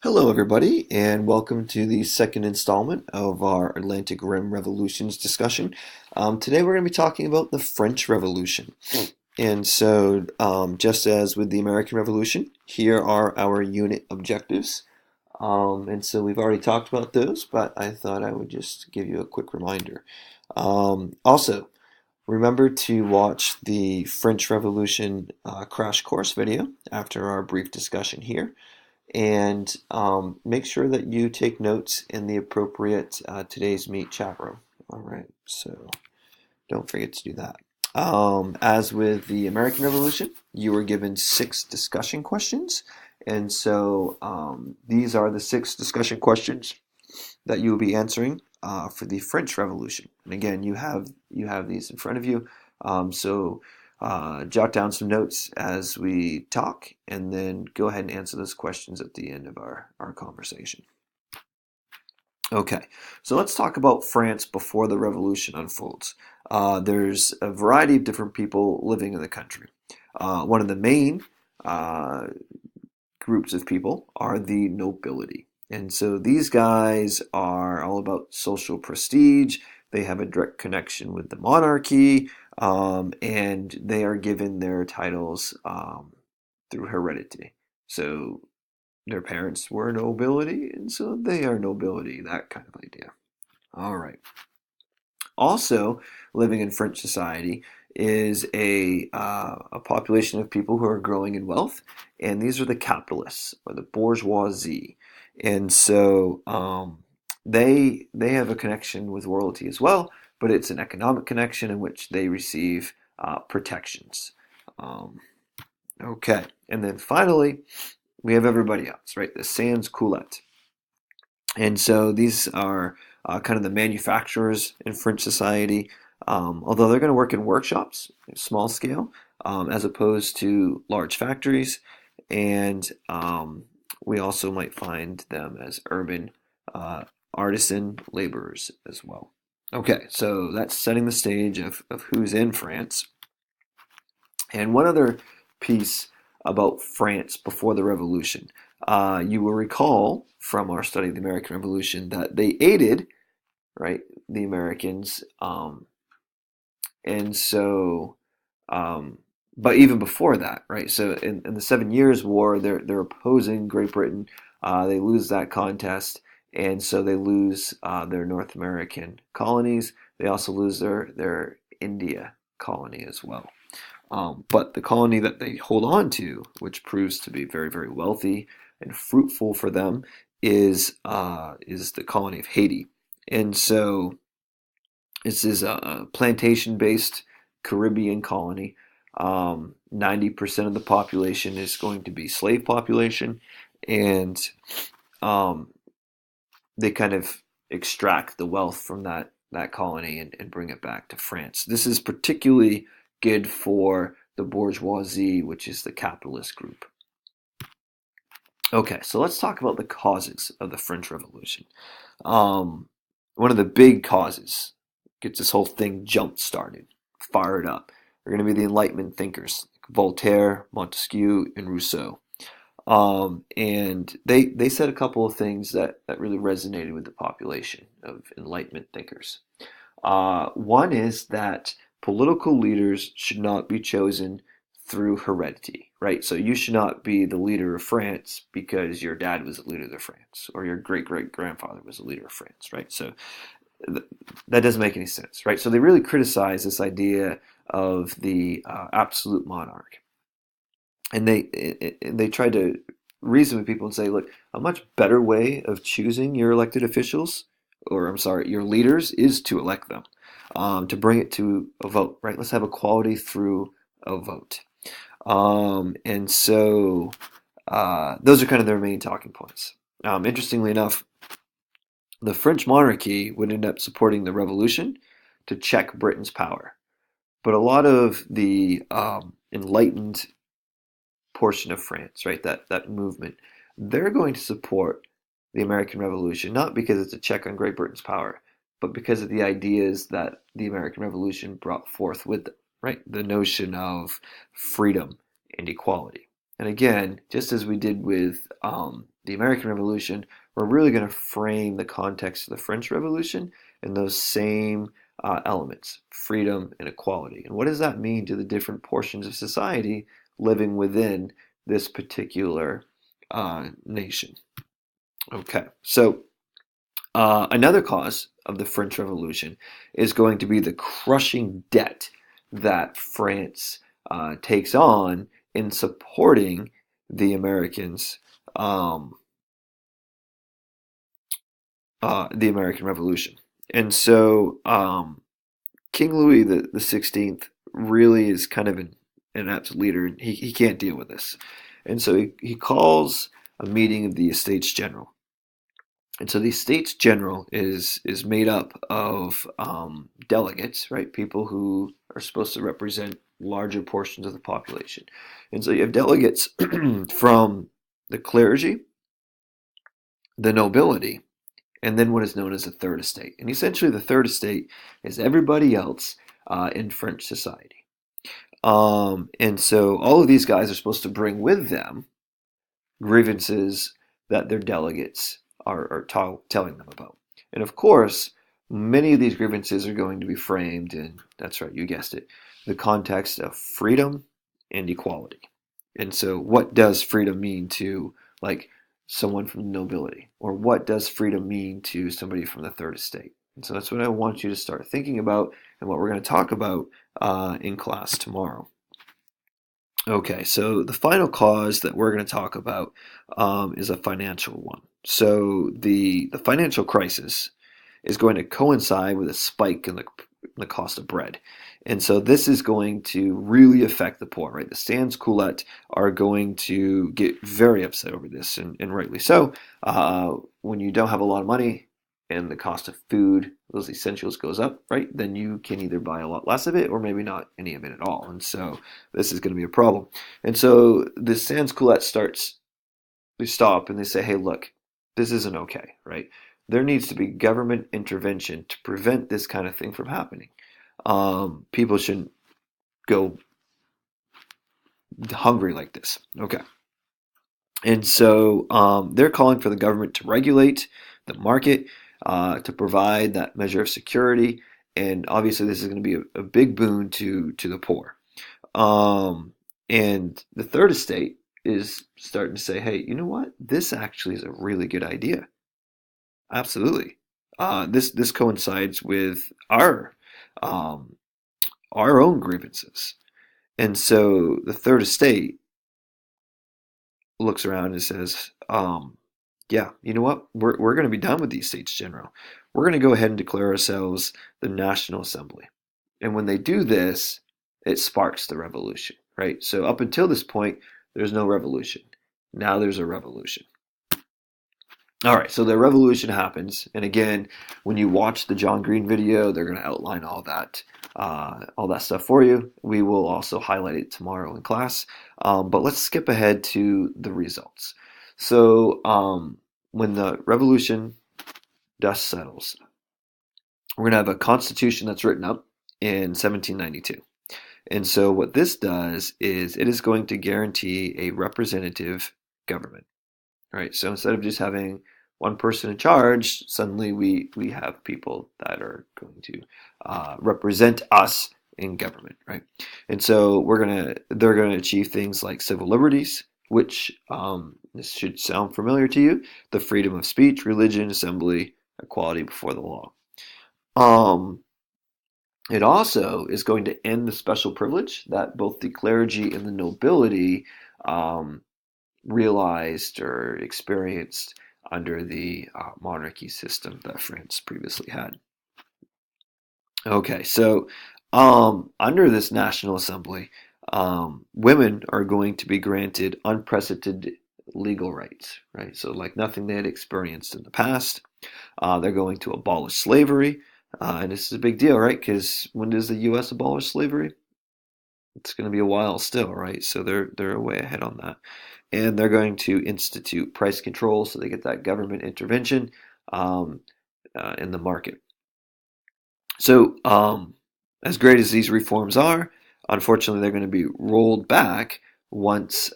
Hello, everybody, and welcome to the second installment of our Atlantic Rim Revolutions discussion. Today, we're going to be talking about the French Revolution. And so, just as with the American Revolution, here are our unit objectives. And so, we've already talked about those, but I thought I would just give you a quick reminder. Also, remember to watch the French Revolution crash course video after our brief discussion here. And make sure that you take notes in the appropriate Today's Meet chat room. All right, so don't forget to do that. As with the American Revolution, you were given 6 discussion questions. And so these are the 6 discussion questions that you will be answering for the French Revolution. And again, you have these in front of you. So jot down some notes as we talk, and then go ahead and answer those questions at the end of our conversation. Okay, so let's talk about France before the revolution unfolds. There's a variety of different people living in the country. One of the main uh, groups of people are the nobility. And so these guys are all about social prestige. They have a direct connection with the monarchy, and they are given their titles through heredity. So their parents were nobility, and so they are nobility, that kind of idea. All right. Also, living in French society is a population of people who are growing in wealth, and these are the capitalists or the bourgeoisie, and so they have a connection with royalty as well, but it's an economic connection in which they receive protections. Um, okay, and then finally we have everybody else, right? The sans culotte. And so these are kind of the manufacturers in French society, although they're going to work in workshops, small scale, as opposed to large factories. And we also might find them as urban uh, artisan laborers as well. Okay, so that's setting the stage of who's in France. And one other piece about France before the Revolution. You will recall from our study of the American Revolution that they aided, right, the Americans, and so, um, but even before that, right? So in the Seven Years' War, they're opposing Great Britain. They lose that contest, and so they lose their North American colonies. They also lose their India colony as well. But the colony that they hold on to, which proves to be very, very wealthy and fruitful for them, is the colony of Haiti. And so this is a plantation-based Caribbean colony. 90% of the population is going to be slave population, and um, they kind of extract the wealth from that colony and bring it back to France. This is particularly good for the bourgeoisie, which is the capitalist group. Okay, so let's talk about the causes of the French Revolution. Um, One of the big causes gets this whole thing jump started, fired up. They're going to be the Enlightenment thinkers, Voltaire, Montesquieu, and Rousseau. And they said a couple of things that really resonated with the population of Enlightenment thinkers. One is that political leaders should not be chosen through heredity, right? So you should not be the leader of France because your dad was the leader of France or your great great grandfather was the leader of France, right? So th- that doesn't make any sense, right? So they really criticize this idea of the absolute monarch, and they try to reason with people and say, look, a much better way of choosing your elected officials, or I'm sorry, your leaders, is to elect them, to bring it to a vote, right? Let's have equality through a vote. And so those are kind of their main talking points. Interestingly enough, the French monarchy would end up supporting the revolution to check Britain's power. But a lot of the enlightened portion of France, right? That movement, they're going to support the American Revolution, not because it's a check on Great Britain's power, but because of the ideas that the American Revolution brought forth with it, right? The notion of freedom and equality. And again, just as we did with the American Revolution, we're really going to frame the context of the French Revolution in those same elements, freedom and equality. And what does that mean to the different portions of society living within this particular nation? Okay, so another cause of the French Revolution is going to be the crushing debt that France takes on in supporting the Americans, um, the American Revolution. And so King Louis the 16th really is kind of an apt leader. He can't deal with this. And so he calls a meeting of the Estates General. And so the States General is made up of delegates, right? People who are supposed to represent larger portions of the population. And so you have delegates from the clergy, the nobility, and then what is known as the Third Estate. And essentially, the Third Estate is everybody else in French society. And so all of these guys are supposed to bring with them grievances that their delegates are telling them about. And of course, many of these grievances are going to be framed in, that's right, you guessed it, the context of freedom and equality. And so what does freedom mean to like someone from the nobility? Or what does freedom mean to somebody from the Third Estate? And so that's what I want you to start thinking about and what we're going to talk about in class tomorrow. Okay, so the final cause that we're going to talk about is a financial one. So the financial crisis is going to coincide with a spike in the cost of bread. And so this is going to really affect the poor, right? The sans-culottes are going to get very upset over this, and rightly so. When you don't have a lot of money and the cost of food, those essentials goes up, right? Then you can either buy a lot less of it or maybe not any of it at all. And so this is going to be a problem. And so the sans-culottes they stop and they say, hey, look, this isn't okay, right? There needs to be government intervention to prevent this kind of thing from happening. People shouldn't go hungry like this. Okay. And so they're calling for the government to regulate the market, to provide that measure of security. And obviously, this is going to be a big boon to the poor. And the Third Estate is starting to say, hey, you know what? This actually is a really good idea. Absolutely. This coincides with um, our own grievances. And so the Third Estate looks around and says, yeah, you know what? We're going to be done with the Estates General. We're going to go ahead and declare ourselves the National Assembly. And when they do this, it sparks the revolution, right? So up until this point, there's no revolution. Now there's a revolution. All right, so the revolution happens, and again, when you watch the John Green video, they're going to outline all that stuff for you. We will also highlight it tomorrow in class, but let's skip ahead to the results. So when the revolution dust settles, we're going to have a constitution that's written up in 1792. And so what this does is it is going to guarantee a representative government. Right, so instead of just having one person in charge, suddenly we have people that are going to represent us in government, right? And so they're gonna achieve things like civil liberties, which this should sound familiar to you: the freedom of speech, religion, assembly, equality before the law. It also is going to end the special privilege that both the clergy and the nobility realized or experienced under the monarchy system that France previously had. Okay, so under this National Assembly, women are going to be granted unprecedented legal rights, right? So, like nothing they had experienced in the past. They're going to abolish slavery, and this is a big deal, right? Because when does the U.S. abolish slavery? It's going to be a while still, right? So they're way ahead on that. And they're going to institute price control so they get that government intervention in the market. So as great as these reforms are, unfortunately, they're going to be rolled back once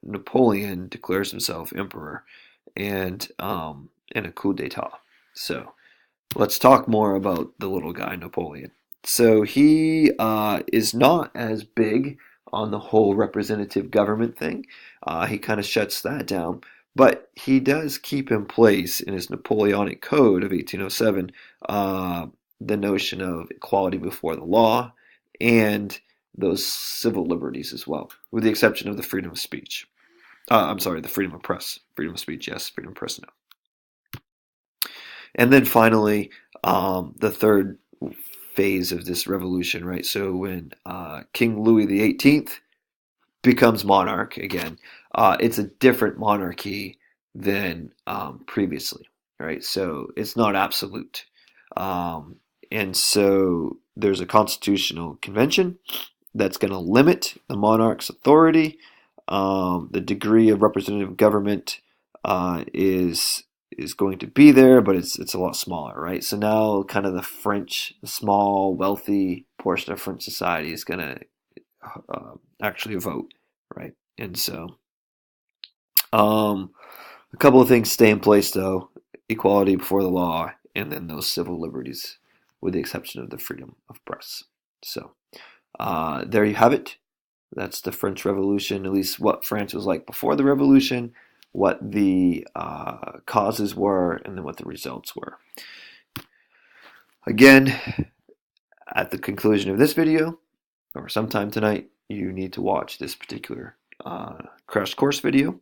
Napoleon declares himself emperor and in a coup d'état. So let's talk more about the little guy, Napoleon. So he is not as big on the whole representative government thing. He kind of shuts that down. But he does keep in place in his Napoleonic Code of 1807 the notion of equality before the law and those civil liberties as well, with the exception of the freedom of speech. I'm sorry, the freedom of press. Freedom of speech, yes. Freedom of press, no. And then finally, the third phase of this revolution, right? So when King Louis XVIII becomes monarch again, it's a different monarchy than previously, right? So it's not absolute. And so there's a constitutional convention that's going to limit the monarch's authority. The degree of representative government is going to be there, but it's a lot smaller, right? So now, kind of the small, wealthy portion of French society is going to actually vote, right? And so, a couple of things stay in place though: equality before the law, and then those civil liberties, with the exception of the freedom of press. So, there you have it. That's the French Revolution, at least what France was like before the Revolution, what the causes were, and then what the results were. Again, at the conclusion of this video, or sometime tonight, you need to watch this particular crash course video,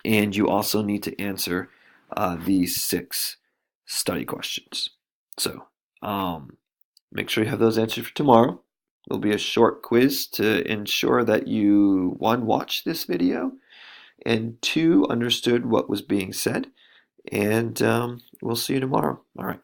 and you also need to answer these 6 study questions. So make sure you have those answered for tomorrow. There'll be a short quiz to ensure that you, 1, watched this video, and 2, understood what was being said. And we'll see you tomorrow. All right.